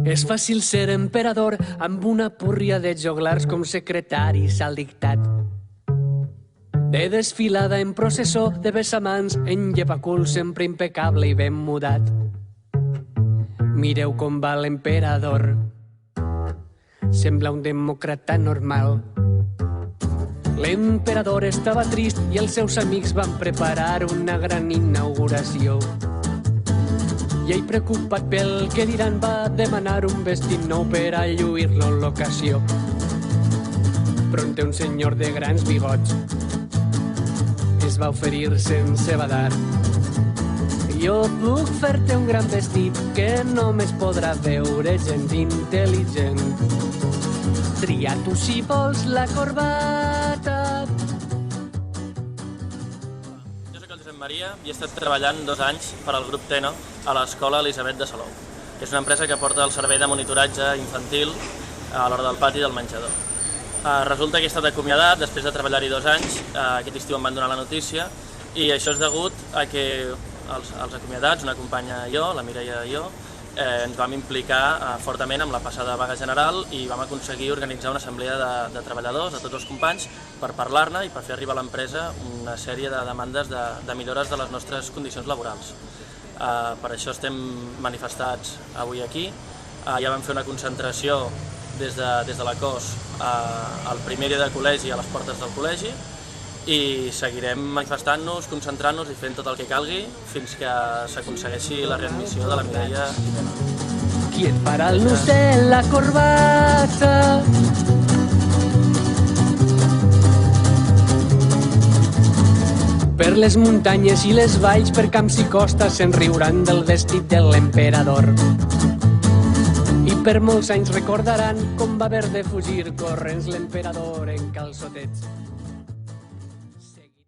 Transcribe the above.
És fàcil ser emperador amb una púrria de joglars com secretaris al dictat. De desfilada en processó, de bessamans en llevacul sempre impecable i ben mudat. Mireu com va l'emperador. Sembla un demòcrata normal. L'emperador estava trist i els seus amics van preparar una gran inauguració. I ell, preocupat pel que diran, va demanar un vestit nou per a lluir-lo en l'ocasió. Pronte un senyor de grans bigots es va oferir sense badar. Jo puc fer-te un gran vestit que només podrà veure gent intel·ligent. Tria tu si vols la corbata. Maria i he estat treballant 2 anys per al grup Teno a l'escola Elisabet de Salou, que és una empresa que porta el servei de monitoratge infantil a l'hora del pati i del menjador. Resulta que he estat acomiadat després de treballar-hi 2 anys, aquest estiu em van donar la notícia, i això és degut a que els acomiadats, una companya i jo, la Mireia i jo, ens vam implicar fortament amb la passada vaga general i vam aconseguir organitzar una assemblea de treballadors, de tots els companys, per parlar-ne i per fer arribar a l'empresa una sèrie de demandes de millores de les nostres condicions laborals. Per això estem manifestats avui aquí. Ja vam fer una concentració des de la COS al primer dia de col·legi, a les portes del col·legi, i seguirem manifestant-nos, concentrant-nos i fent tot el que calgui fins que s'aconsegueixi la readmissió de la Mireia Jimeno. Qui et farà el nus de la corbata? Per les muntanyes i les valls, per camps i costes, se'n riuran del vestit de l'emperador. I per molts anys recordaran com va haver de fugir corrents l'emperador en calçotets.